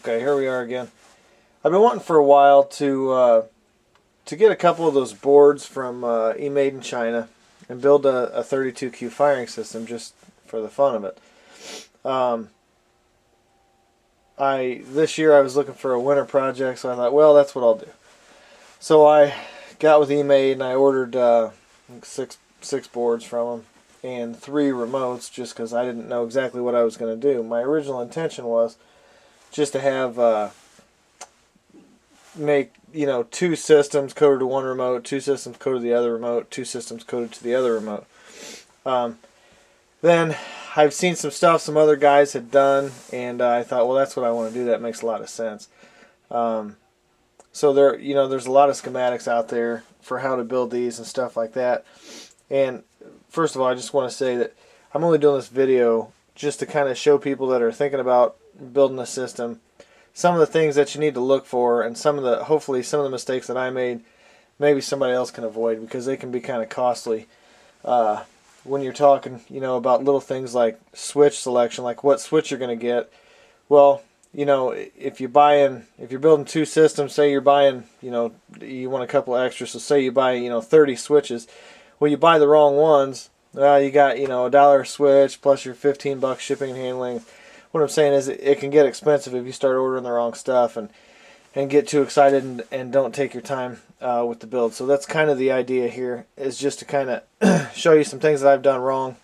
Okay, here we are again. I've been wanting for a while to get a couple of those boards from eMade in China and build a 32Q firing system just for the fun of it. This year I was looking for a winter project, so I thought, well, that's what I'll do. So I got with eMade and I ordered six boards from them and 3 remotes just because I didn't know exactly what I was going to do. My original intention was just to have make 2 systems coded to one remote, 2 systems coded to the other remote, 2 systems coded to the other remote. Then I've seen some stuff some other guys had done, and I thought, well, that's what I want to do. That makes a lot of sense. So there's a lot of schematics out there for how to build these and stuff like that. And first of all, I just want to say that I'm only doing this video just to kind of show people that are thinking about building a system some of the things that you need to look for, and hopefully some of the mistakes that I made maybe somebody else can avoid, because they can be kind of costly when you're talking about little things like switch selection, like what switch you're going to get. Well, if you're building 2 systems, say you're buying, you want a couple of extras, so say you buy 30 switches. Well, you buy the wrong ones, you got $1 a switch plus your $15 shipping and handling. What I'm saying is it can get expensive if you start ordering the wrong stuff and get too excited and don't take your time with the build. So that's kind of the idea here, is just to kind of show you some things that I've done wrong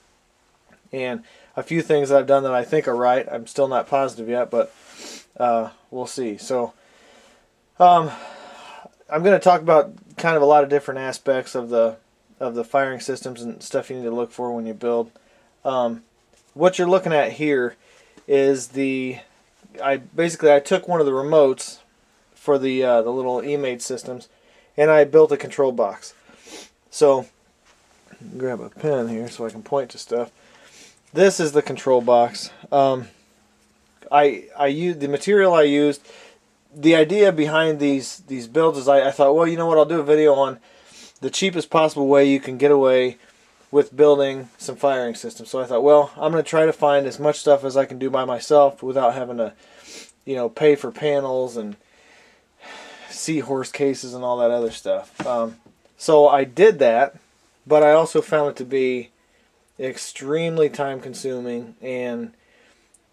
and a few things that I've done that I think are right. I'm still not positive yet, but we'll see. So I'm going to talk about kind of a lot of different aspects of the firing systems and stuff you need to look for when you build. What you're looking at here is I took one of the remotes for the little eMade systems, and I built a control box. So grab a pen here so I can point to stuff. This is the control box. I used the material I used. The idea behind these builds is I thought, well, you know what, I'll do a video on the cheapest possible way you can get away with building some firing systems. So I thought, well, I'm going to try to find as much stuff as I can do by myself without having to, pay for panels and seahorse cases and all that other stuff. So I did that, but I also found it to be extremely time consuming and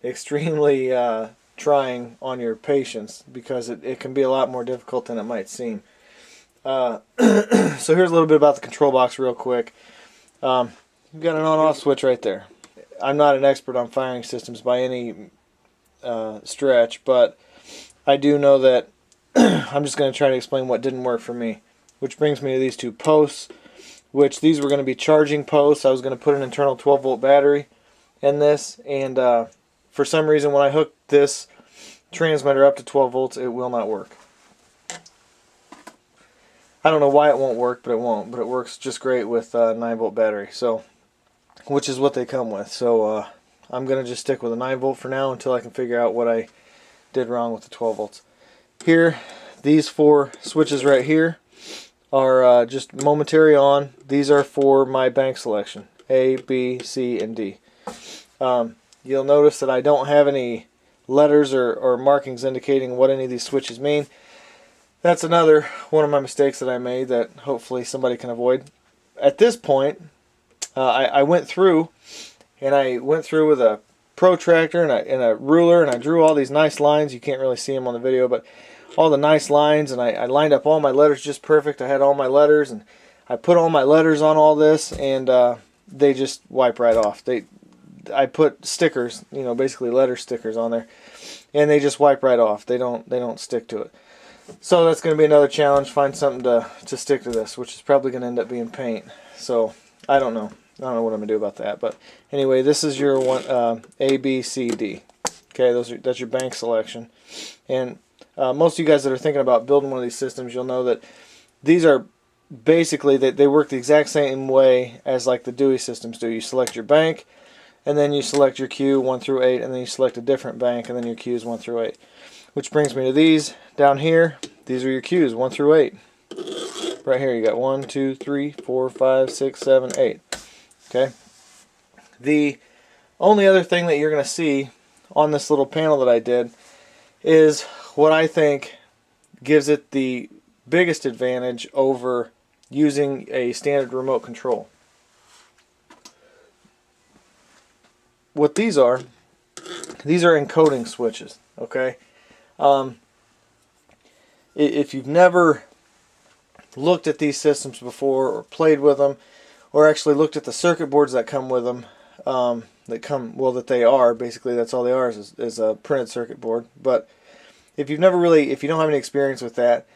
extremely trying on your patience, because it can be a lot more difficult than it might seem. So here's a little bit about the control box real quick. You've got an on-off switch right there. I'm not an expert on firing systems by any stretch, but I do know that I'm just going to try to explain what didn't work for me, which brings me to these 2 posts, which these were going to be charging posts. I was going to put an internal 12-volt battery in this, and for some reason when I hooked this transmitter up to 12 volts, it will not work. I don't know why it won't work, but it won't. But it works just great with 9-volt battery, so which is what they come with. So I'm going to just stick with a 9-volt for now until I can figure out what I did wrong with the 12 volts. Here, these 4 switches right here are just momentary on. These are for my bank selection, A, B, C, and D. You'll notice that I don't have any letters or markings indicating what any of these switches mean. That's another one of my mistakes that I made that hopefully somebody can avoid. At this point, I went through with a protractor and a ruler, and I drew all these nice lines. You can't really see them on the video, but all the nice lines, and I lined up all my letters just perfect. I had all my letters, and I put all my letters on all this, and they just wipe right off. I put stickers, basically letter stickers on there, and they just wipe right off. They don't stick to it. So that's going to be another challenge, find something to stick to this, which is probably going to end up being paint. So I don't know what I'm going to do about that. But anyway, this is your one, A, B, C, D. Okay, that's your bank selection. And most of you guys that are thinking about building one of these systems, you'll know that these are basically, they work the exact same way as like the Dewey systems do. You select your bank, and then you select your Q 1 through 8, and then you select a different bank, and then your Q's 1 through 8. Which brings me to these down here. These are your Q's 1 through 8. Right here you got 1, 2, 3, 4, 5, 6, 7, 8. Okay. The only other thing that you're going to see on this little panel that I did is what I think gives it the biggest advantage over using a standard remote control. What these are encoding switches, okay? If you've never looked at these systems before or played with them or actually looked at the circuit boards that come with them, that they are, basically that's all they are is a printed circuit board. But if you don't have any experience with that,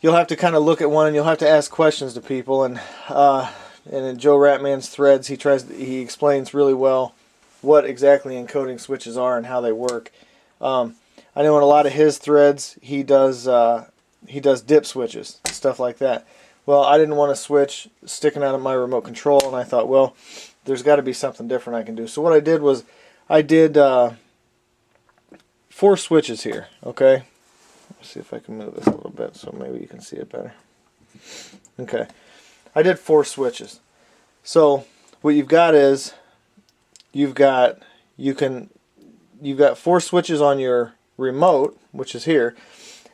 you'll have to kind of look at one and you'll have to ask questions to people. And in Joe Ratman's threads, he explains really well what exactly encoding switches are and how they work. I know in a lot of his threads he does dip switches, stuff like that. Well, I didn't want a switch sticking out of my remote control, and I thought, well, there's got to be something different I can do. So what I did was I did 4 switches here. Okay, let's see if I can move this a little bit so maybe you can see it better. Okay, I did 4 switches. So what you've got is you've got 4 switches on your remote, which is here,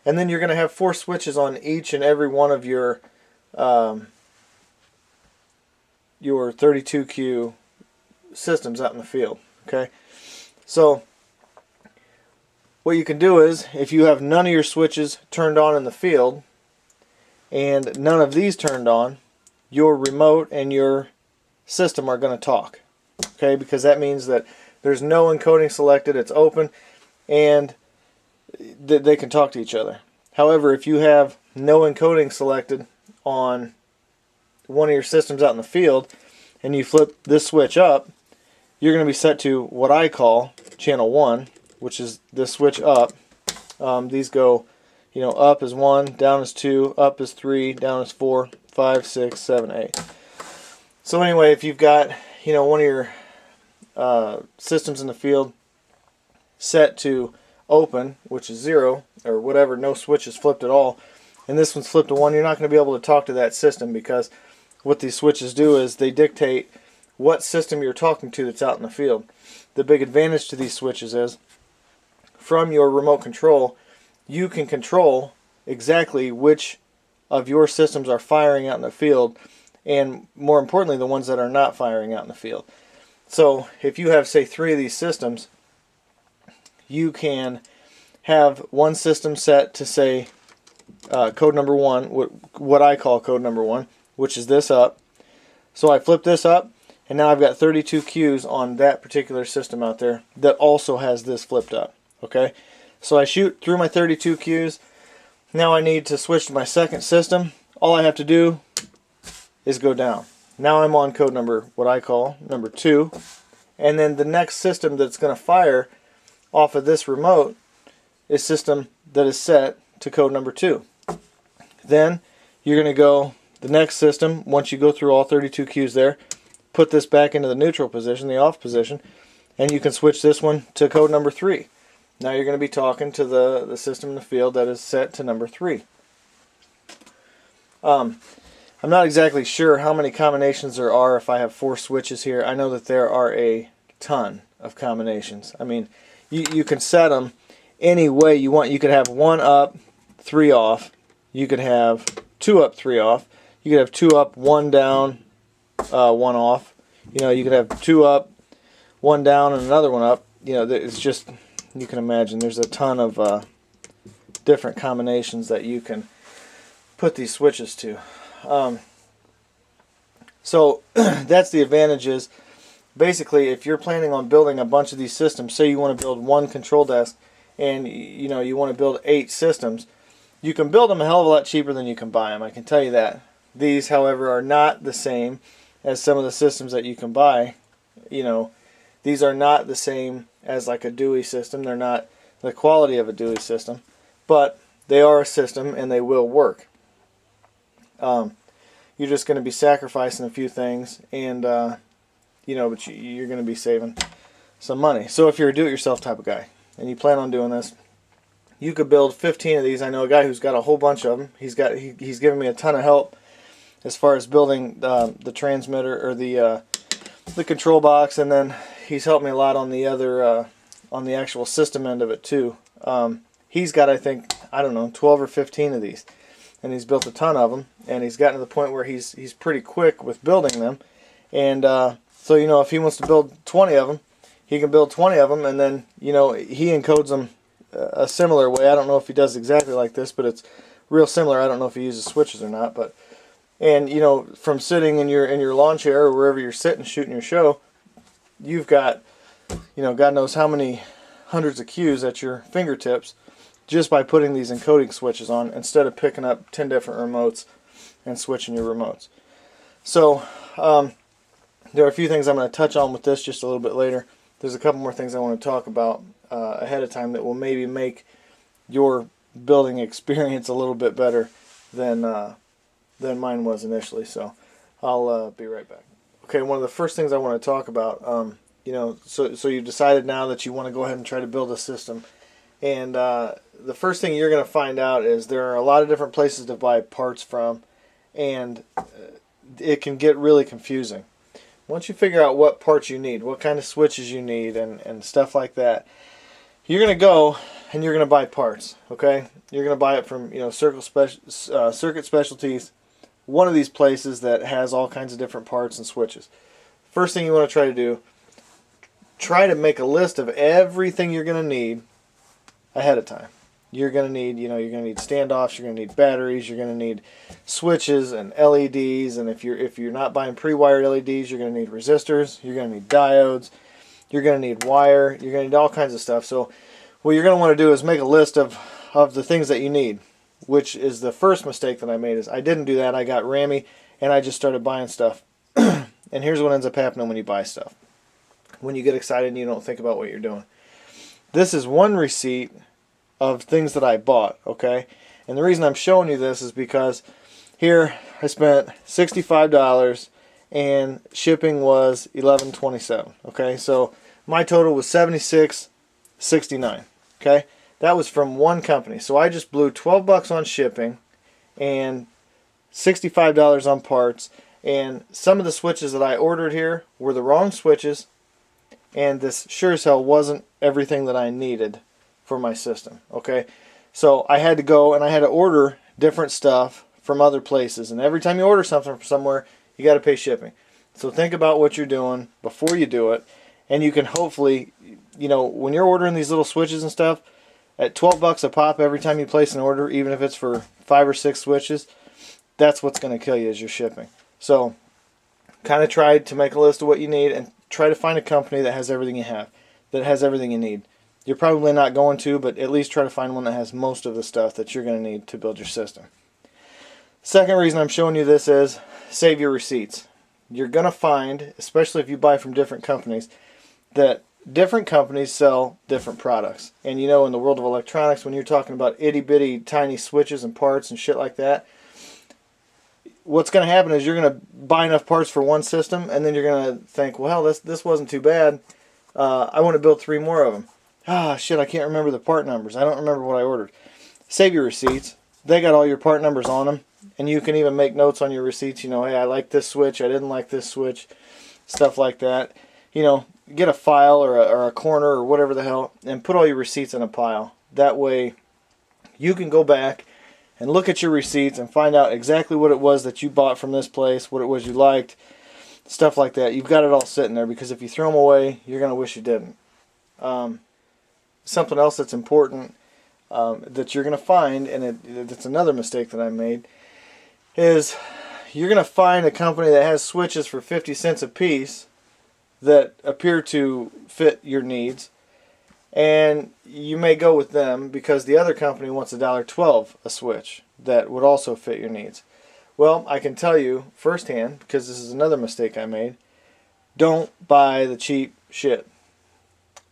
and then you're going to have 4 switches on each and every one of your 32Q systems out in the field. Okay, so what you can do is, if you have none of your switches turned on in the field and none of these turned on, your remote and your system are going to talk. Okay, because that means that there's no encoding selected, it's open, and they can talk to each other. However, if you have no encoding selected on one of your systems out in the field and you flip this switch up, you're going to be set to what I call channel 1, which is this switch up. These go, up is 1, down is 2, up is 3, down is 4, 5, 6, 7, 8. So anyway, if you've got one of your systems in the field set to open, which is 0 or whatever, no switch is flipped at all, and this one's flipped to 1, you're not going to be able to talk to that system, because what these switches do is they dictate what system you're talking to that's out in the field. The big advantage to these switches is, from your remote control, you can control exactly which of your systems are firing out in the field, and more importantly, the ones that are not firing out in the field. So if you have, say, 3 of these systems, you can have one system set to, say, code number 1, what I call code number 1, which is this up. So I flip this up, and now I've got 32 Qs on that particular system out there that also has this flipped up. Okay, so I shoot through my 32 Qs. Now I need to switch to my second system. All I have to do is go down. Now I'm on code number, what I call number 2, and then the next system that's going to fire off of this remote is system that is set to code number 2. Then you're going to go the next system. Once you go through all 32 Qs there, put this back into the neutral position, the off position, and you can switch this one to code number 3. Now you're going to be talking to the system in the field that is set to number 3. I'm not exactly sure how many combinations there are if I have 4 switches here. I know that there are a ton of combinations. I mean, you can set them any way you want. You could have 1 up, 3 off. You could have 2 up, 3 off. You could have 2 up, 1 down, 1 off. You could have 2 up, 1 down, and another 1 up. It's just, you can imagine there's a ton of different combinations that you can put these switches to. So that's the advantages. Basically, if you're planning on building a bunch of these systems, say you want to build 1 control desk and you want to build 8 systems, you can build them a hell of a lot cheaper than you can buy them, I can tell you that. These, however, are not the same as some of the systems that you can buy. These are not the same as like a Dewey system. They're not the quality of a Dewey system, but they are a system and they will work. You're just going to be sacrificing a few things, and but you're going to be saving some money. So if you're a do-it-yourself type of guy and you plan on doing this, you could build 15 of these. I know a guy who's got a whole bunch of them. He's given me a ton of help as far as building the transmitter or the control box, and then he's helped me a lot on the other on the actual system end of it too. he's got, I think, I don't know, 12 or 15 of these, and he's built a ton of them, and he's gotten to the point where he's pretty quick with building them. And so, you know, if he wants to build 20 of them, he can build 20 of them, and then, you know, he encodes them a similar way. I don't know if he does exactly like this, but it's real similar. I don't know if he uses switches or not, but, and, you know, from sitting in your lawn chair or wherever you're sitting shooting your show, you've got, you know, God knows how many hundreds of cues at your fingertips just by putting these encoding switches on instead of picking up 10 different remotes and switching your remotes. So there are a few things I'm going to touch on with this just a little bit later. There's a couple more things I want to talk about ahead of time that will maybe make your building experience a little bit better than mine was initially. So I'll be right back. Okay, one of the first things I want to talk about, you know, so you've decided now that you want to go ahead and try to build a system. And the first thing you're going to find out is there are a lot of different places to buy parts from, and it can get really confusing. Once you figure out what parts you need, what kind of switches you need, and stuff like that, you're going to go and you're going to buy parts, okay? You're going to buy it from, you know, Circuit Specialties, one of these places that has all kinds of different parts and switches. First thing you want to try to do, try to make a list of everything you're going to need ahead of time. You're going to need, you know, you're going to need standoffs, you're going to need batteries, you're going to need switches and LEDs, and if you're not buying pre-wired LEDs, you're going to need resistors, you're going to need diodes, you're going to need wire, you're going to need all kinds of stuff. So what you're going to want to do is make a list of the things that you need, which is the first mistake that I made. Is I didn't do that. I got rammy and I just started buying stuff. And here's what ends up happening when you buy stuff. When you get excited and you don't think about what you're doing. This is one receipt of things that I bought, okay? And the reason I'm showing you this is because here I spent $65 and shipping was $11.27, okay? So my total was $76.69, okay? That was from one company. So I just blew $12 on shipping and $65 on parts, and some of the switches that I ordered here were the wrong switches, and this sure as hell wasn't everything that I needed for my system, okay? So I had to go and I had to order different stuff from other places, and every time you order something from somewhere, you got to pay shipping. So think about what you're doing before you do it, and you can hopefully, you know, when you're ordering these little switches and stuff, at $12 a pop every time you place an order, even if it's for 5 or 6 switches, that's what's going to kill you is your shipping. So kind of try to make a list of what you need and try to find a company that has everything you have, that has everything you need. You're probably not going to, but at least try to find one that has most of the stuff that you're going to need to build your system. Second reason I'm showing you this is save your receipts. You're going to find, especially if you buy from different companies, that different companies sell different products. And you know, in the world of electronics, when you're talking about itty bitty tiny switches and parts and shit like that, what's going to happen is you're going to buy enough parts for one system, and then you're going to think, well, this wasn't too bad. I want to build 3 more of them. Ah, shit, I can't remember the part numbers. I don't remember what I ordered. Save your receipts. They got all your part numbers on them, and you can even make notes on your receipts. You know, hey, I like this switch. I didn't like this switch. Stuff like that. You know, get a file or a corner or whatever the hell, and put all your receipts in a pile. That way, you can go back and look at your receipts and find out exactly what it was that you bought from this place, what it was you liked, stuff like that. You've got it all sitting there, because if you throw them away, you're going to wish you didn't. Something else that's important that you're going to find, and it's another mistake that I made, is you're going to find a company that has switches for 50 cents a piece that appear to fit your needs, and you may go with them because the other company wants $1.12 a switch that would also fit your needs. Well, I can tell you firsthand, because this is another mistake I made, don't buy the cheap shit.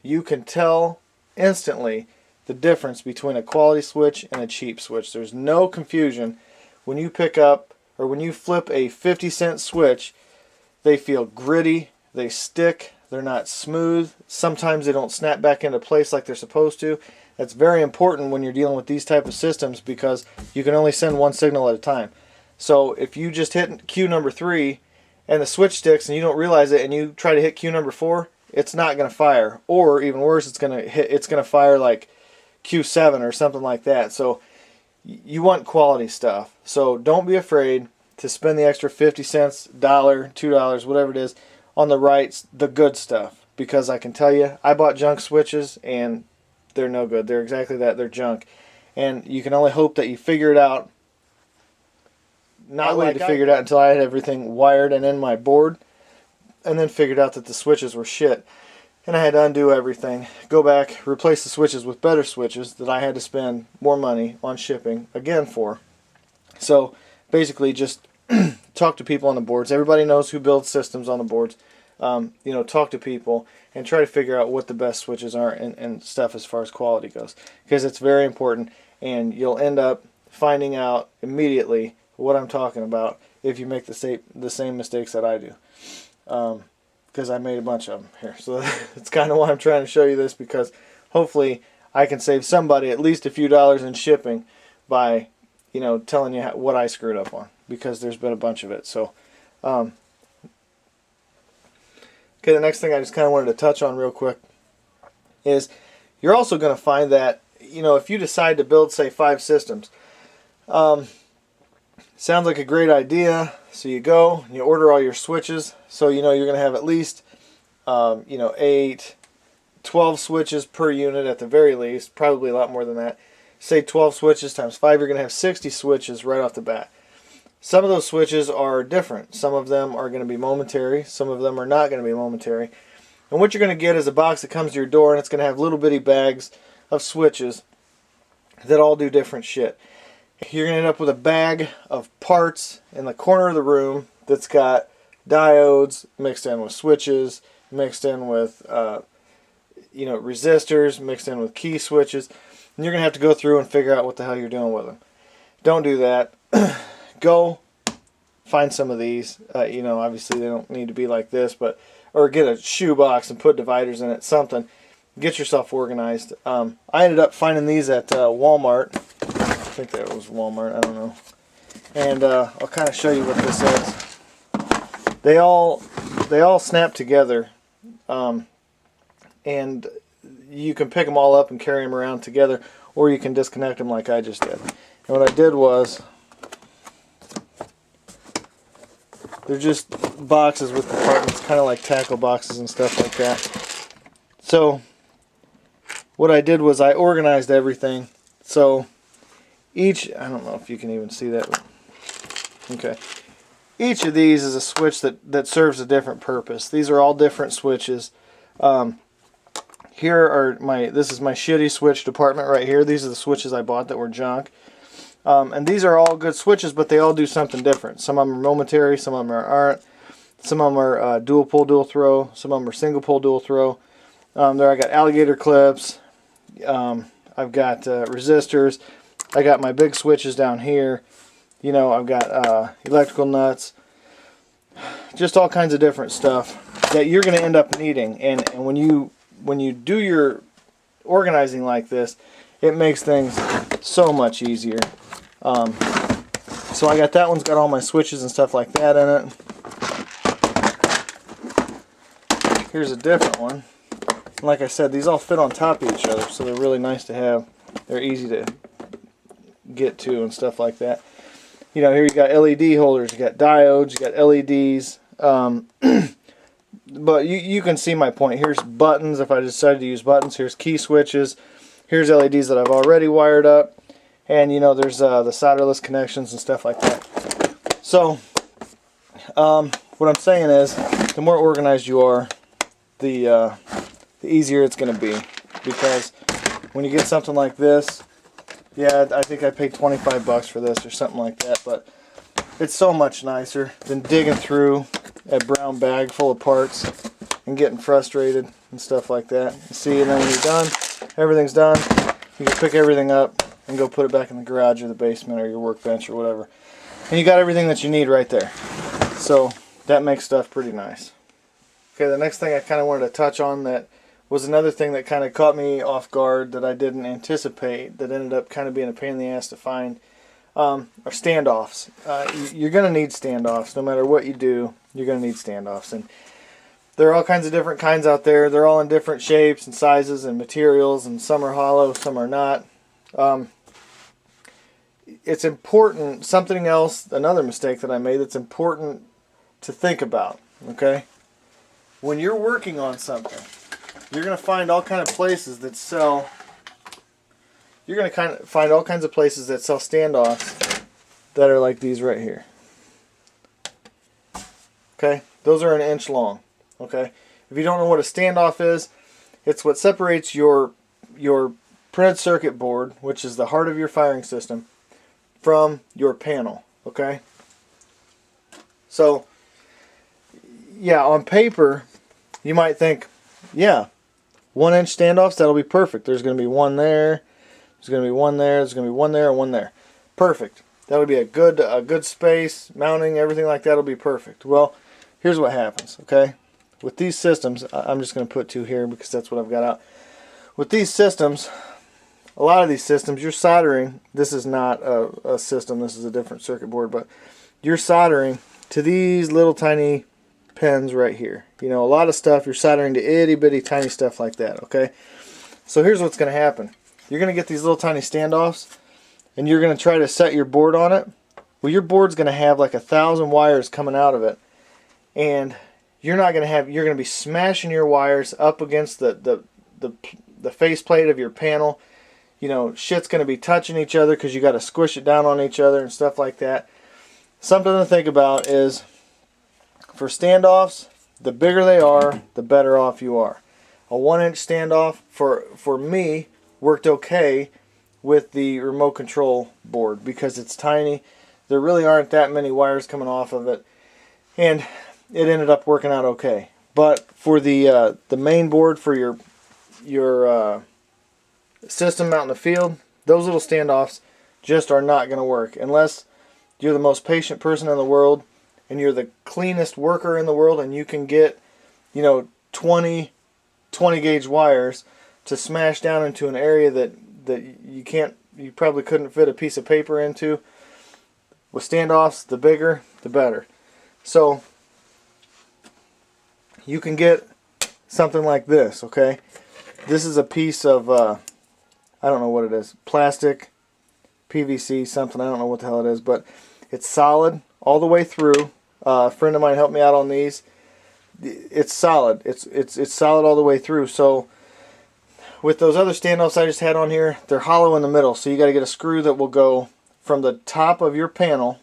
You can tell instantly the difference between a quality switch and a cheap switch. There's no confusion when you pick up or when you flip a 50-cent switch. They feel gritty, they stick, they're not smooth. Sometimes they don't snap back into place like they're supposed to. That's very important when you're dealing with these type of systems, because you can only send one signal at a time. So if you just hit cue number 3 and the switch sticks and you don't realize it, and you try to hit cue number 4, it's not going to fire. Or even worse, it's going to fire like, Q7 or something like that. So you want quality stuff. So don't be afraid to spend the extra 50 cents, $1, $2, whatever it is, on the good stuff. Because I can tell you, I bought junk switches and they're no good. They're exactly that. They're junk. And you can only hope that you figure it out. Not wait to figure it out until I had everything wired and in my board, and then figured out that the switches were shit. And I had to undo everything, go back, replace the switches with better switches that I had to spend more money on shipping again for. So basically just talk to people on the boards. Everybody knows who builds systems on the boards. Talk to people and try to figure out what the best switches are and stuff as far as quality goes. Because it's very important, and you'll end up finding out immediately what I'm talking about if you make the same mistakes that I do. Because I made a bunch of them here. So that's kind of why I'm trying to show you this, because hopefully I can save somebody at least a few dollars in shipping by, telling you what I screwed up on, because there's been a bunch of it. So, okay, the next thing I just kind of wanted to touch on real quick is you're also going to find that, if you decide to build, say, 5 systems, sounds like a great idea. So you go and you order all your switches. So you're going to have at least 8, 12 switches per unit at the very least. Probably a lot more than that. Say 12 switches times 5, you're going to have 60 switches right off the bat. Some of those switches are different. Some of them are going to be momentary. Some of them are not going to be momentary. And what you're going to get is a box that comes to your door, and it's going to have little bitty bags of switches that all do different shit. You're going to end up with a bag of parts in the corner of the room that's got diodes mixed in with switches, mixed in with resistors, mixed in with key switches. And you're going to have to go through and figure out what the hell you're doing with them. Don't do that. Go find some of these. Obviously they don't need to be like this, or get a shoe box and put dividers in it, something. Get yourself organized. I ended up finding these at Walmart. I think that was Walmart, I don't know. And I'll kind of show you what this is. They all snap together, and you can pick them all up and carry them around together, or you can disconnect them like I just did. And what I did was, they're just boxes with compartments, kind of like tackle boxes and stuff like that. So what I did was I organized everything. So I don't know if you can even see that. Okay. Each of these is a switch that serves a different purpose. These are all different switches. This is my shitty switch department right here. These are the switches I bought that were junk. And these are all good switches, but they all do something different. Some of them are momentary, some of them aren't. Some of them are dual pull, dual throw. Some of them are single pull, dual throw. There I got alligator clips. I've got resistors. I got my big switches down here. I've got electrical nuts. Just all kinds of different stuff that you're going to end up needing. And when you do your organizing like this, it makes things so much easier. So I got that one's got all my switches and stuff like that in it. Here's a different one. And like I said, these all fit on top of each other, so they're really nice to have. They're easy to get to and stuff like that. Here you got LED holders, you got diodes, you got LEDs. But you can see my point. Here's buttons if I decided to use buttons. Here's key switches. Here's LEDs that I've already wired up. And there's the solderless connections and stuff like that. So what I'm saying is, the more organized you are, the easier it's going to be. Because when you get something like this, yeah, I think I paid $25 for this or something like that, but it's so much nicer than digging through a brown bag full of parts and getting frustrated and stuff like that. You see, and then when you're done, everything's done, you can pick everything up and go put it back in the garage or the basement or your workbench or whatever. And you got everything that you need right there. So that makes stuff pretty nice. Okay, the next thing I kind of wanted to touch on that was another thing that kind of caught me off guard that I didn't anticipate, that ended up kind of being a pain in the ass to find, are standoffs. You're going to need standoffs. No matter what you do, you're going to need standoffs. And There are all kinds of different kinds out there. They're all in different shapes and sizes and materials, and some are hollow, some are not. It's important, something else, another mistake that I made that's important to think about, okay? When you're working on something, you're going to find all kinds of places that sell, find all kinds of places that sell standoffs that are like these right here. Okay? Those are an inch long. Okay? If you don't know what a standoff is, it's what separates your printed circuit board, which is the heart of your firing system, from your panel. Okay? So, yeah, on paper, you might think, yeah, 1 inch standoffs, that'll be perfect. There's going to be one there, there's going to be one there, there's going to be one there, and one there. Perfect. That would be a good space, mounting, everything like that will be perfect. Well, here's what happens, okay? With these systems, I'm just going to put 2 here because that's what I've got out. With these systems, a lot of these systems, you're soldering, this is not a system, this is a different circuit board, but you're soldering to these little tiny pins right here. You know, a lot of stuff, you're soldering to itty bitty tiny stuff like that, okay? So here's what's going to happen. You're going to get these little tiny standoffs, and you're going to try to set your board on it. Well, your board's going to have like 1,000 wires coming out of it, and you're going to be smashing your wires up against the faceplate of your panel. You know, shit's going to be touching each other because you got to squish it down on each other and stuff like that. Something to think about is, for standoffs, the bigger they are, the better off you are. A 1 inch standoff for me worked okay with the remote control board because it's tiny. There really aren't that many wires coming off of it, and it ended up working out okay. But for the main board for your system out in the field, those little standoffs just are not going to work unless you're the most patient person in the world and you're the cleanest worker in the world, and you can get, you know, 20 gauge wires to smash down into an area that you probably couldn't fit a piece of paper into. With standoffs, the bigger, the better. So you can get something like this, okay? This is a piece of, I don't know what it is, plastic, PVC, something, I don't know what the hell it is, but it's solid all the way through. A friend of mine helped me out on these. It's solid. It's solid all the way through. So with those other standoffs I just had on here, they're hollow in the middle. So you got to get a screw that will go from the top of your panel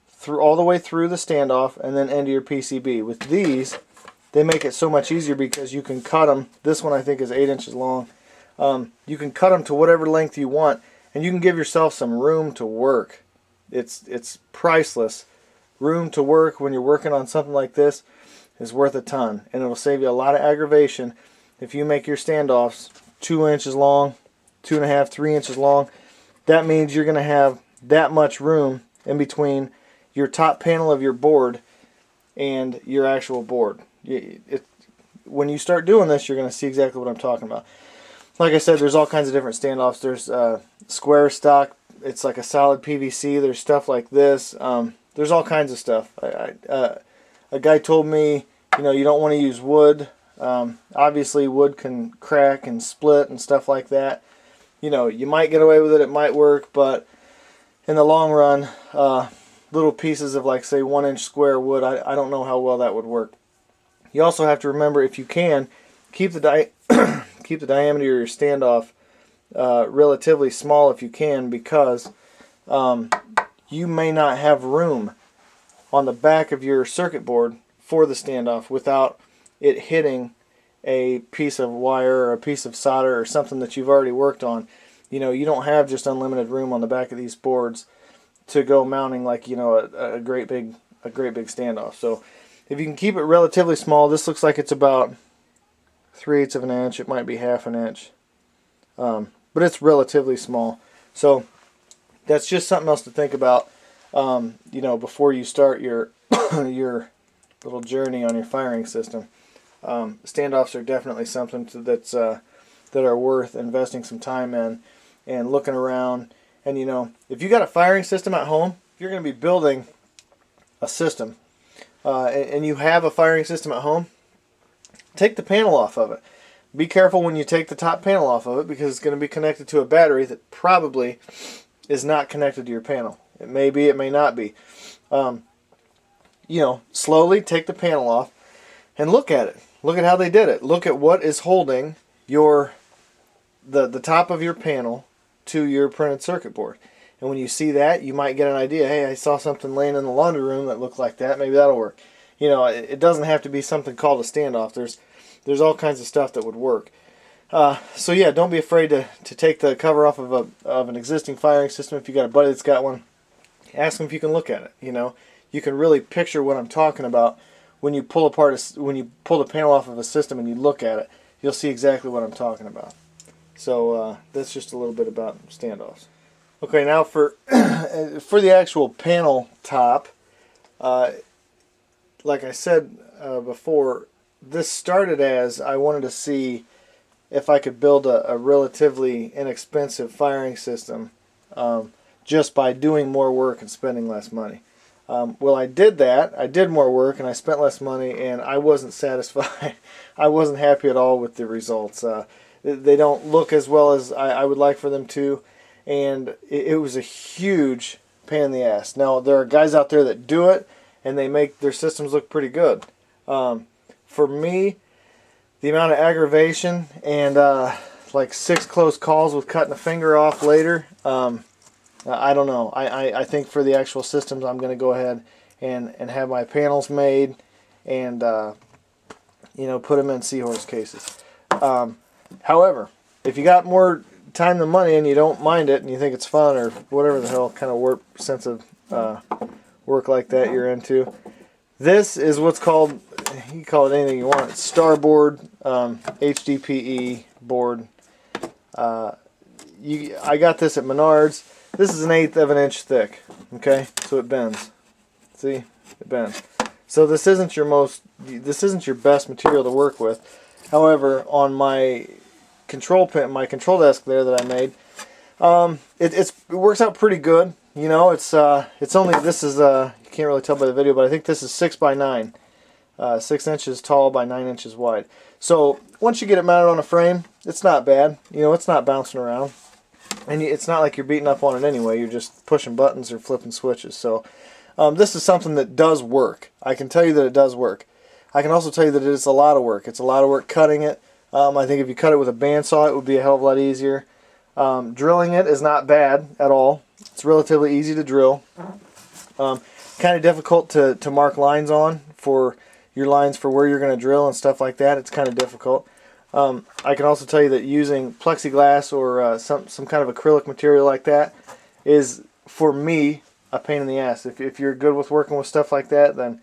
through all the way through the standoff and then into your PCB. With these, they make it so much easier because you can cut them. This one I think is 8 inches long. You can cut them to whatever length you want, and you can give yourself some room to work. It's priceless. Room to work when you're working on something like this is worth a ton, and it'll save you a lot of aggravation if you make your standoffs 2 inches long, 2.5, 3 inches long. That means you're going to have that much room in between your top panel of your board and your actual board. When you start doing this, you're going to see exactly what I'm talking about. Like I said, there's all kinds of different standoffs. There's square stock. It's like a solid PVC. There's stuff like this. There's all kinds of stuff. A guy told me, you know, you don't want to use wood. Obviously, wood can crack and split and stuff like that. You know, you might get away with it. It might work, but in the long run, little pieces of, like, say, 1 inch square wood, I don't know how well that would work. You also have to remember, if you can, keep the keep the diameter of your standoff relatively small if you can, because you may not have room on the back of your circuit board for the standoff without it hitting a piece of wire or a piece of solder or something that you've already worked on. You know, you don't have just unlimited room on the back of these boards to go mounting, like, you know, a great big standoff. So if you can keep it relatively small, this looks like it's about 3/8 of an inch. It might be 1/2 inch, but it's relatively small. So that's just something else to think about, you know, before you start your your little journey on your firing system. Standoffs are definitely something that are worth investing some time in and looking around. And, you know, if you got a firing system at home, if you're going to be building a system, and you have a firing system at home, take the panel off of it. Be careful when you take the top panel off of it, because it's going to be connected to a battery that probably is not connected to your panel. It may be, it may not be. Slowly take the panel off and look at it. Look at how they did it. Look at what is holding the top of your panel to your printed circuit board. And when you see that, you might get an idea. Hey, I saw something laying in the laundry room that looked like that. Maybe that'll work. It doesn't have to be something called a standoff. There's all kinds of stuff that would work. So yeah, don't be afraid to take the cover off of an existing firing system. If you got a buddy that's got one, ask them if you can look at it. You can really picture what I'm talking about when you pull the panel off of a system and you look at it. You'll see exactly what I'm talking about. So that's just a little bit about standoffs. Okay, now for the actual panel top, like I said before, this started as I wanted to see if I could build a relatively inexpensive firing system just by doing more work and spending less money. Well, I did that. I did more work and I spent less money, and I wasn't satisfied. I wasn't happy at all with the results. They don't look as well as I would like for them to, and it was a huge pain in the ass. Now, there are guys out there that do it, and they make their systems look pretty good. For me, the amount of aggravation and like 6 close calls with cutting a finger off later, I don't know. I think for the actual systems, I'm going to go ahead and have my panels made and put them in seahorse cases. However, if you got more time than money and you don't mind it and you think it's fun or whatever the hell kind of sense of work like that you're into, this is what's called, you can call it anything you want, it's Starboard HDPE board. I got this at Menards. This is 1/8 of an inch thick, okay, so it bends. See, it bends. So this isn't your best material to work with. However, on my control desk there that I made, it works out pretty good. It's only, this is you can't really tell by the video, but I think this is 6 by 9, 6 inches tall by 9 inches wide. So once you get it mounted on a frame, it's not bad. It's not bouncing around, and it's not like you're beating up on it anyway. You're just pushing buttons or flipping switches. So this is something that does work. I can tell you that it does work. I can also tell you that it's a lot of work. It's a lot of work cutting it. I think if you cut it with a bandsaw, it would be a hell of a lot easier. Drilling it is not bad at all. It's relatively easy to drill. Kind of difficult to mark lines on for your lines for where you're going to drill and stuff like that. It's kind of difficult. I can also tell you that using plexiglass or some kind of acrylic material like that is, for me, a pain in the ass. If you're good with working with stuff like that, then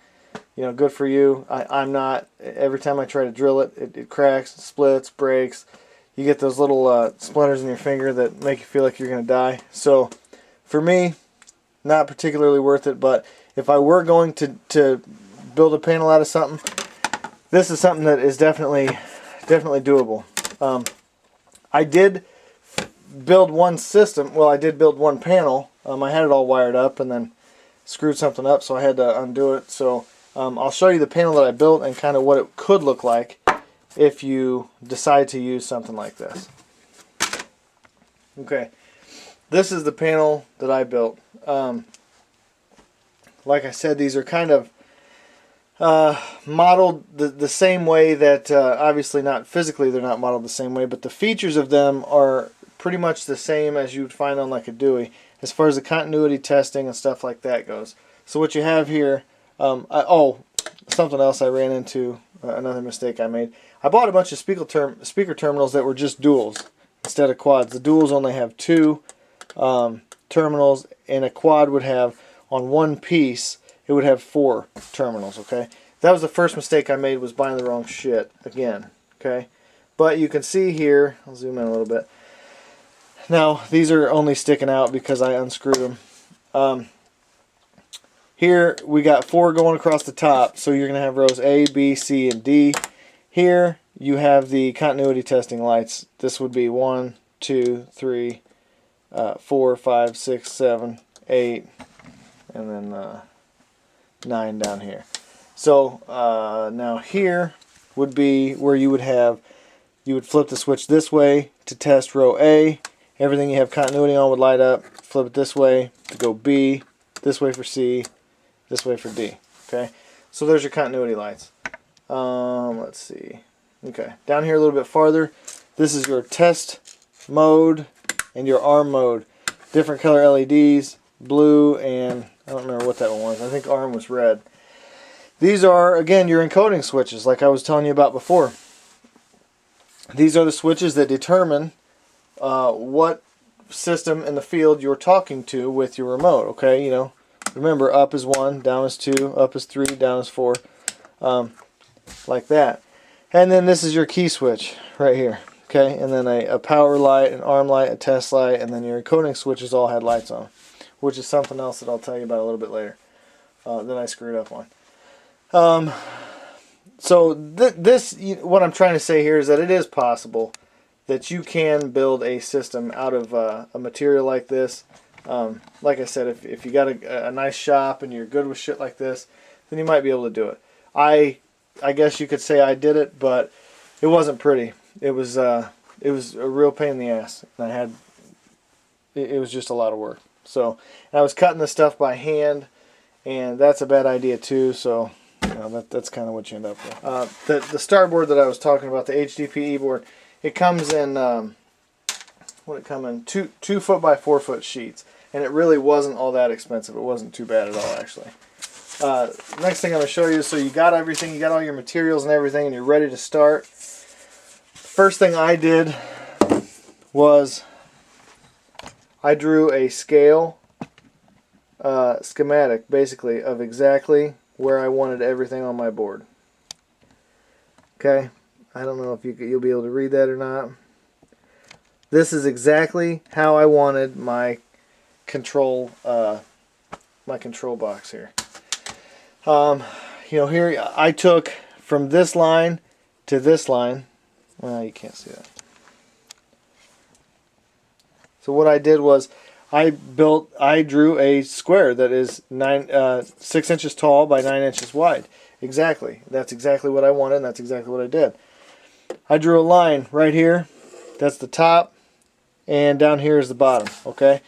good for you. I'm not. Every time I try to drill it, it cracks, splits, breaks. You get those little splinters in your finger that make you feel like you're going to die. So, for me, not particularly worth it. But if I were going to build a panel out of something, this is something that is definitely doable. I did build one system. Well, I did build one panel. I had it all wired up and then screwed something up, so I had to undo it. So I'll show you the panel that I built and kind of what it could look like if you decide to use something like this. Okay, this is the panel that I built. Like I said, these are kind of modeled the same way that, obviously not physically, they're not modeled the same way, but the features of them are pretty much the same as you would find on like a Dewey, as far as the continuity testing and stuff like that goes. So what you have here, something else I ran into, another mistake I made. I bought a bunch of speaker terminals that were just duals instead of quads. The duals only have 2 terminals, and a quad would have, on one piece, it would have 4 terminals, okay? That was the first mistake I made, was buying the wrong shit again, okay? But you can see here, I'll zoom in a little bit. Now, these are only sticking out because I unscrewed them. Here, we got 4 going across the top, so you're going to have rows A, B, C, and D. Here, you have the continuity testing lights. This would be 1, 2, 3, 4, 5, 6, 7, 8, and then 9 down here. So now here would be where you would flip the switch this way to test row A. Everything you have continuity on would light up. Flip it this way to go B, this way for C, this way for D. Okay, so there's your continuity lights. Let's see. Okay, down here a little bit farther, this is your test mode and your ARM mode. Different color LEDs, blue and I don't remember what that one was. I think ARM was red. These are, again, your encoding switches like I was telling you about before. These are the switches that determine what system in the field you're talking to with your remote. Okay, you know, remember up is 1, down is 2, up is 3, down is 4, like that. And then this is your key switch right here. Okay, and then a power light, an ARM light, a test light, and then your encoding switches all had lights on, which is something else that I'll tell you about a little bit later that I screwed up on. So what I'm trying to say here is that it is possible that you can build a system out of a material like this. Like I said, if you got a nice shop and you're good with shit like this, then you might be able to do it. I guess you could say I did it, but it wasn't pretty. It was a real pain in the ass, and it was just a lot of work. So I was cutting the stuff by hand, and that's a bad idea too. So you know, that's kind of what you end up with. The starboard that I was talking about, the HDPE board, it comes in what it come in 2 foot by 4 foot sheets, and it really wasn't all that expensive. It wasn't too bad at all, actually. Next thing I'm going to show you, so you got everything, you got all your materials and everything, and you're ready to start. First thing I did was I drew a scale schematic, basically, of exactly where I wanted everything on my board. Okay, I don't know if you'll be able to read that or not. This is exactly how I wanted my control box here. You know, here I took from this line to this line. Well, you can't see that. So what I did was I drew a square that is 6 inches tall by 9 inches wide. Exactly. That's exactly what I wanted, and that's exactly what I did. I drew a line right here. That's the top, and down here is the bottom. Okay.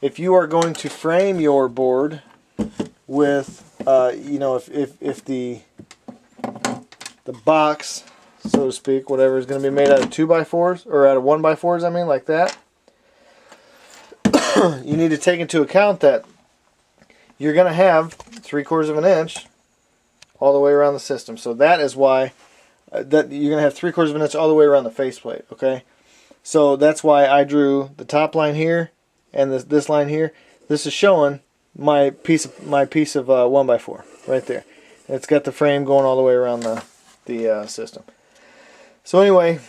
If you are going to frame your board with, you know, if the box, so to speak, whatever, is going to be made out of 2x4s, or out of 1x4s, I mean, like that, you need to take into account that you're going to have 3/4 of an inch all the way around the system. So that is why that you're going to have 3/4 of an inch all the way around the faceplate. Okay, so that's why I drew the top line here and this line here. This is showing my piece of 1x4 right there. And it's got the frame going all the way around the system. So anyway,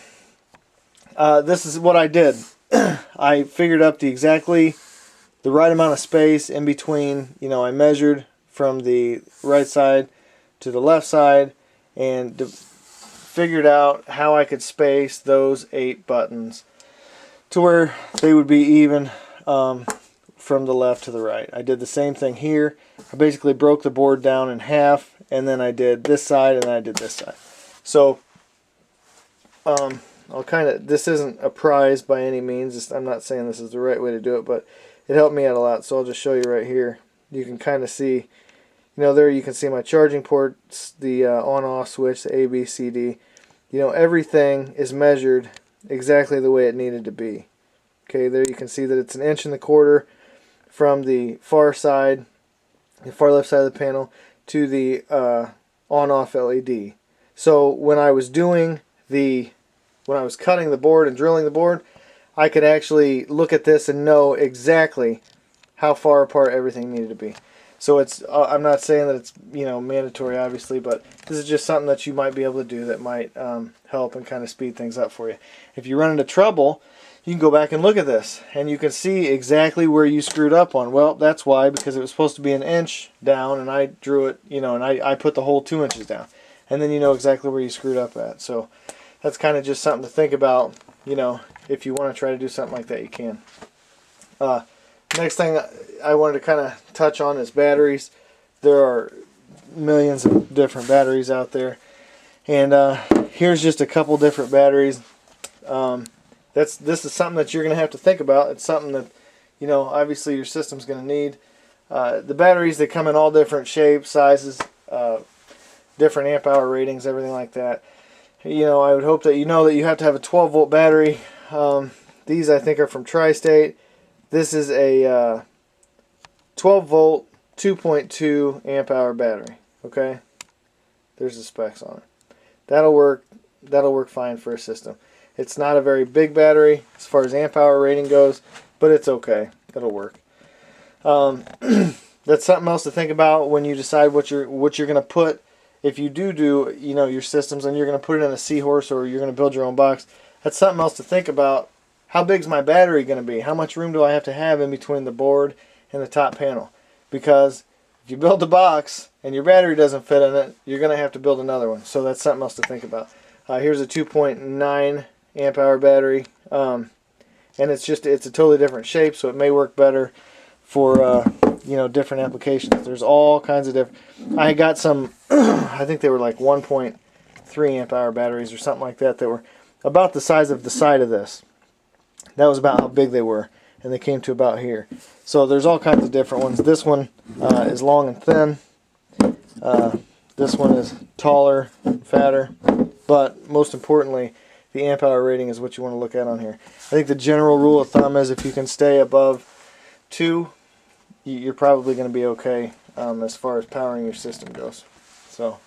this is what I did. I figured up exactly the right amount of space in between. You know, I measured from the right side to the left side and figured out how I could space those 8 buttons to where they would be even from the left to the right. I did the same thing here. I basically broke the board down in half, and then I did this side and then I did this side. So this isn't a prize by any means. I'm not saying this is the right way to do it, but it helped me out a lot. So I'll just show you right here. You can kind of see, you know, there you can see my charging ports, the on-off switch, the A, B, C, D. You know, everything is measured exactly the way it needed to be. Okay, there you can see that it's 1 1/4 inches from the far side, the far left side of the panel, to the on-off LED. So when I was cutting the board and drilling the board, I could actually look at this and know exactly how far apart everything needed to be. So it's I'm not saying that it's, you know, mandatory, obviously, but this is just something that you might be able to do that might help and kind of speed things up for you. If you run into trouble, you can go back and look at this, and you can see exactly where you screwed up on. Well, that's why, because it was supposed to be 1 inch down, and I drew it, you know, and I put the whole 2 inches down. And then you know exactly where you screwed up at. So that's kind of just something to think about. You know, if you want to try to do something like that, you can. Next thing I wanted to kind of touch on is batteries. There are millions of different batteries out there. And, here's just a couple different batteries. This is something that you're going to have to think about. It's something that, you know, obviously your system's going to need. The batteries, they come in all different shapes, sizes, different amp hour ratings, everything like that. You know, I would hope that you know that you have to have a 12 volt battery. These I think are from Tri-State. This is a 12 volt 2.2 amp hour battery. Okay, there's the specs on it. That'll work fine for a system. It's not a very big battery as far as amp hour rating goes, but it's okay. It'll work. That's something else to think about when you decide what you're going to put. If you do you know, your systems and you're going to put it in a Seahorse or you're going to build your own box, that's something else to think about. How big is my battery going to be? How much room do I have to have in between the board and the top panel? Because if you build a box and your battery doesn't fit in it, you're going to have to build another one. So that's something else to think about. Here's a 2.9 amp hour battery, and it's a totally different shape, so it may work better for you know, different applications. There's all kinds of different. I got some I think they were like 1.3 amp hour batteries or something like that were about the size of the side of this. That was about how big they were, and they came to about here. So there's all kinds of different ones. This one is long and thin. This one is taller and fatter. But most importantly, the amp hour rating is what you want to look at on here. I think the general rule of thumb is if you can stay above 2, you're probably going to be okay as far as powering your system goes. So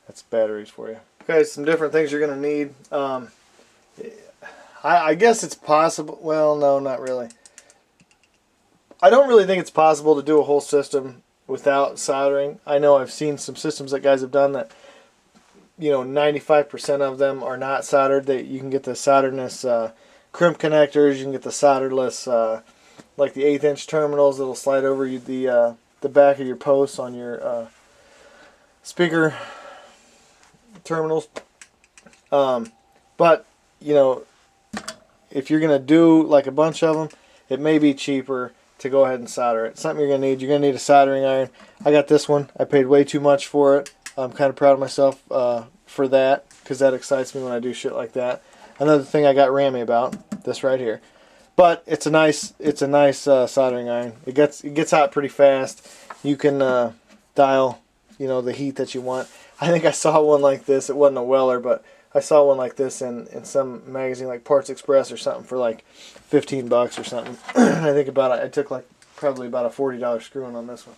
that's batteries for you. Okay, some different things you're going to need. I guess it's possible. Well, no, not really. I don't really think it's possible to do a whole system without soldering. I know I've seen some systems that guys have done that, you know, 95% of them are not soldered. That you can get the solderless crimp connectors. You can get the solderless, like the 1/8 inch terminals that'll slide over you the back of your posts on your speaker terminals. But you know, if you're gonna do like a bunch of them, it may be cheaper to go ahead and solder it. Something you're gonna need. You're gonna need a soldering iron. I got this one. I paid way too much for it. I'm kind of proud of myself for that, because that excites me when I do shit like that. Another thing I got rammy about, this right here. But it's a nice soldering iron. It gets hot pretty fast. You can dial, you know, the heat that you want. I think I saw one like this. It wasn't a Weller, but I saw one like this in some magazine, like Parts Express or something, for like $15 or something. I think I took like probably about a $40 screw-in on this one.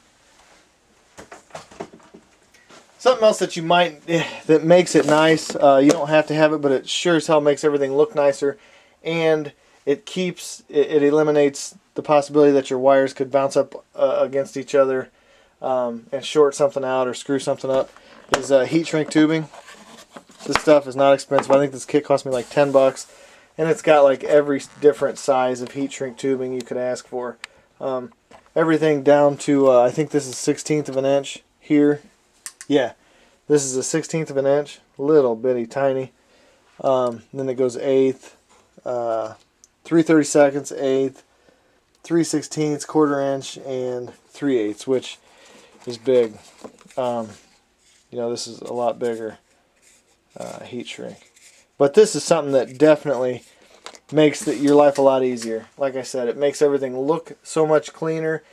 Something else that you might, that makes it nice, you don't have to have it, but it sure as hell makes everything look nicer, and it eliminates the possibility that your wires could bounce up against each other and short something out or screw something up, is heat shrink tubing. This stuff is not expensive. I think this kit cost me like $10, and it's got like every different size of heat shrink tubing you could ask for. Everything down to, I think this is 1/16 of an inch here. Yeah, this is a 1/16 of an inch, little bitty tiny. Then it goes 1/8, 3/32, 1/8, 3/16, 1/4 inch, and 3/8, which is big. You know, this is a lot bigger heat shrink. But this is something that definitely makes your life a lot easier. Like I said, it makes everything look so much cleaner.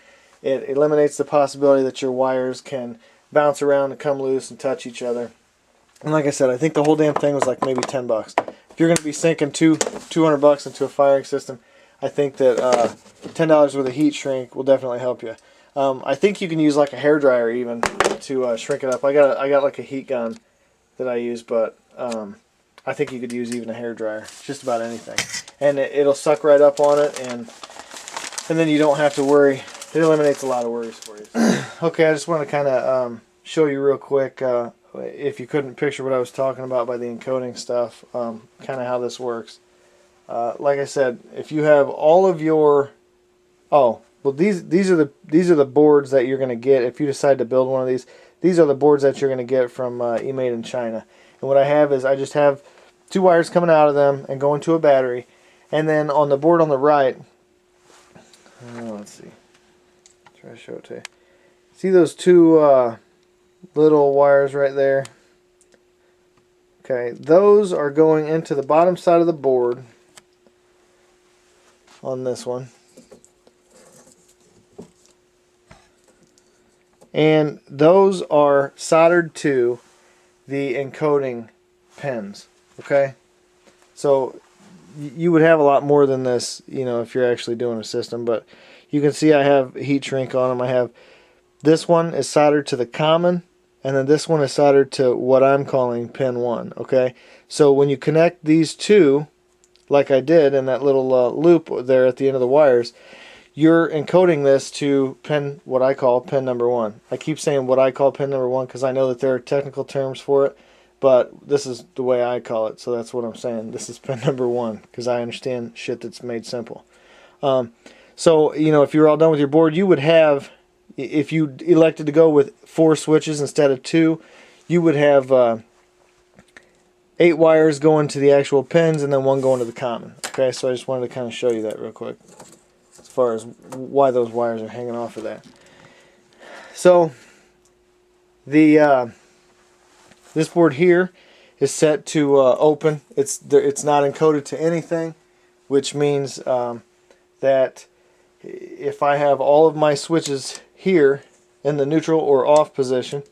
It eliminates the possibility that your wires can bounce around and come loose and touch each other. And like I said, I think the whole damn thing was like maybe $10. If you're going to be sinking $200 into a firing system, I think that $10 worth of heat shrink will definitely help you. I think you can use like a hairdryer even to shrink it up. I got like a heat gun that I use, but I think you could use even a hairdryer, just about anything, and it'll suck right up on it, and then you don't have to worry. It eliminates a lot of worries for you. Okay, I just want to kind of show you real quick, if you couldn't picture what I was talking about by the encoding stuff, kind of how this works. Like I said, if you have all of your, these are the boards that you're going to get if you decide to build one of these. These are the boards that you're going to get from eMade in China. And what I have is I just have 2 wires coming out of them and going to a battery. And then on the board on the right, let's see. Try to show it to you. See those 2 little wires right there? Okay, those are going into the bottom side of the board on this one. And those are soldered to the encoding pins. Okay? So you would have a lot more than this, you know, if you're actually doing a system, but you can see I have heat shrink on them. I have this one is soldered to the common, and then this one is soldered to what I'm calling pin 1. Okay? So when you connect these two, like I did in that little loop there at the end of the wires, you're encoding this to pin, what I call pin number 1. I keep saying what I call pin number 1 because I know that there are technical terms for it, but this is the way I call it, so that's what I'm saying. This is pin number 1 because I understand shit that's made simple. So, you know, if you're all done with your board, you would have, if you elected to go with 4 switches instead of 2, you would have 8 wires going to the actual pins and then 1 going to the common. Okay, so I just wanted to kind of show you that real quick as far as why those wires are hanging off of that. So the this board here is set to open. It's not encoded to anything, which means that if I have all of my switches here in the neutral or off position,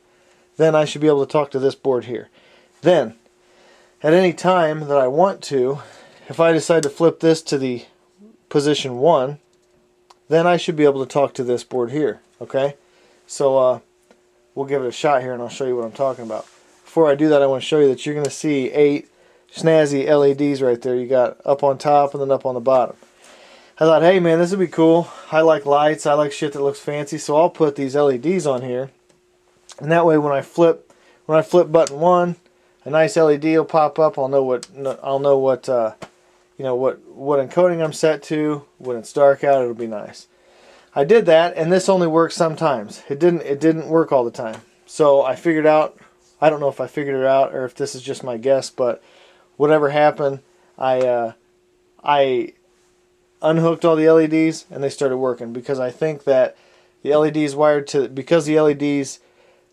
then I should be able to talk to this board here. Then at any time that I want to, if I decide to flip this to the position 1, then I should be able to talk to this board here. Okay, so we'll give it a shot here and I'll show you what I'm talking about. Before I do that, I want to show you that you're going to see 8 snazzy LEDs right there. You got up on top and then up on the bottom. I thought, hey man, this would be cool. I like lights, I like shit that looks fancy, so I'll put these LEDs on here, and that way when I flip button 1, a nice LED will pop up. I'll know what you know what encoding I'm set to. When it's dark out, it'll be nice. I did that, and this only works sometimes. It didn't work all the time. So I figured out. I don't know if I figured it out or if this is just my guess, but whatever happened, I unhooked all the LEDs and they started working, because I think that the LEDs wired to, because the LEDs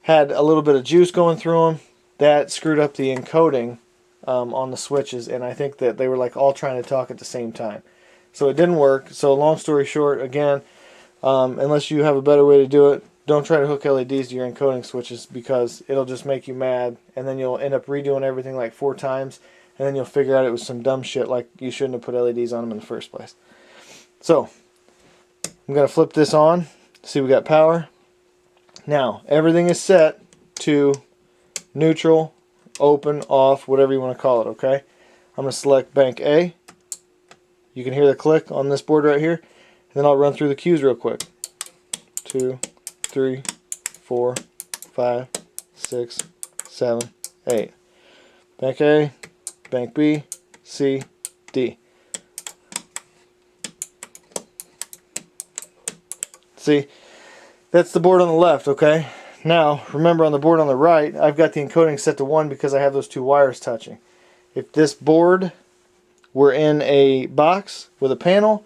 had a little bit of juice going through them, that screwed up the encoding on the switches, and I think that they were like all trying to talk at the same time. So it didn't work. So long story short, again, unless you have a better way to do it, don't try to hook LEDs to your encoding switches, because it'll just make you mad, and then you'll end up redoing everything like 4 times, and then you'll figure out it was some dumb shit like you shouldn't have put LEDs on them in the first place. So I'm going to flip this on. See, we got power. Now everything is set to neutral, open, off, whatever you want to call it, okay? I'm going to select bank A. You can hear the click on this board right here. And then I'll run through the cues real quick. 2, 3, 4, 5, 6, 7, 8. Bank A, bank B, C, D. See, that's the board on the left, okay? Now, remember on the board on the right, I've got the encoding set to 1 because I have those 2 wires touching. If this board were in a box with a panel,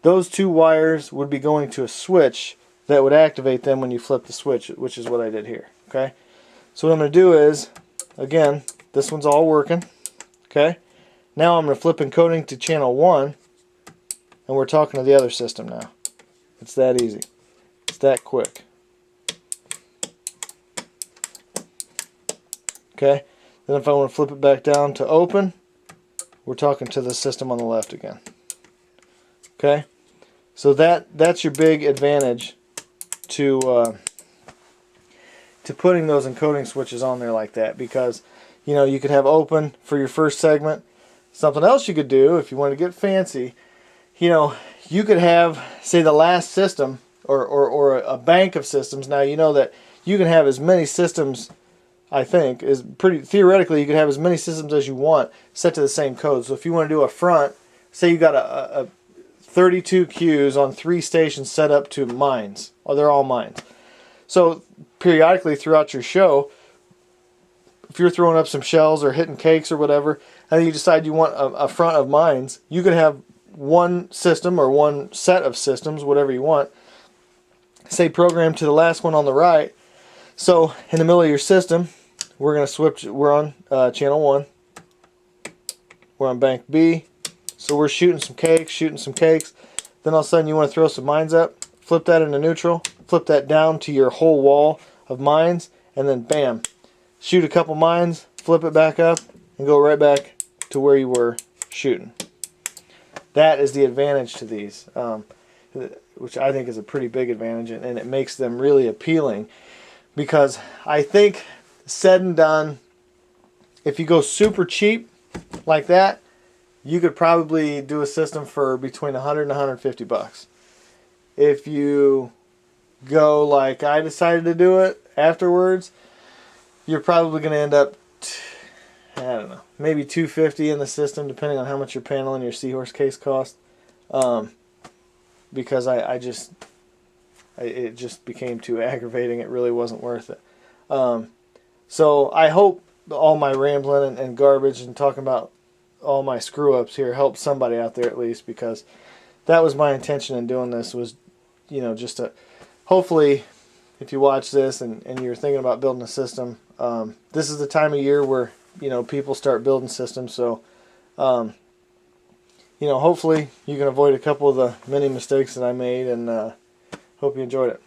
those 2 wires would be going to a switch that would activate them when you flip the switch, which is what I did here, okay? So what I'm going to do is, again, this one's all working, okay? Now I'm going to flip encoding to channel 1, and we're talking to the other system now. It's that easy. It's that quick. Okay, then if I want to flip it back down to open, we're talking to the system on the left again. Okay, so that's your big advantage to putting those encoding switches on there like that, because you know you could have open for your first segment. Something else you could do if you want to get fancy, you know, you could have, say, the last system or a bank of systems. Now you know that you can have as many systems, I think, is pretty theoretically you could have as many systems as you want set to the same code. So if you want to do a front, say you got a 32 cues on 3 stations set up to mines. Oh, they're all mines. So periodically throughout your show, if you're throwing up some shells or hitting cakes or whatever, and you decide you want a front of mines, you could have one system or one set of systems, whatever you want, say programmed to the last one on the right. So in the middle of your system, we're going to switch. We're on channel 1. We're on bank B. So we're shooting some cakes. Then all of a sudden you want to throw some mines up. Flip that into neutral. Flip that down to your whole wall of mines. And then bam. Shoot a couple mines. Flip it back up. And go right back to where you were shooting. That is the advantage to these. Which I think is a pretty big advantage. And it makes them really appealing. Because I think, said and done, if you go super cheap like that, you could probably do a system for between 100 and 150 bucks. If you go like I decided to do it afterwards, you're probably going to end up, I don't know, maybe 250 in the system, depending on how much your panel and your Seahorse case cost. Because it just became too aggravating. It really wasn't worth it. So I hope all my rambling and garbage and talking about all my screw-ups here helped somebody out there at least, because that was my intention in doing this, was, just to, hopefully, if you watch this and you're thinking about building a system, this is the time of year where, people start building systems. So, hopefully you can avoid a couple of the many mistakes that I made, and hope you enjoyed it.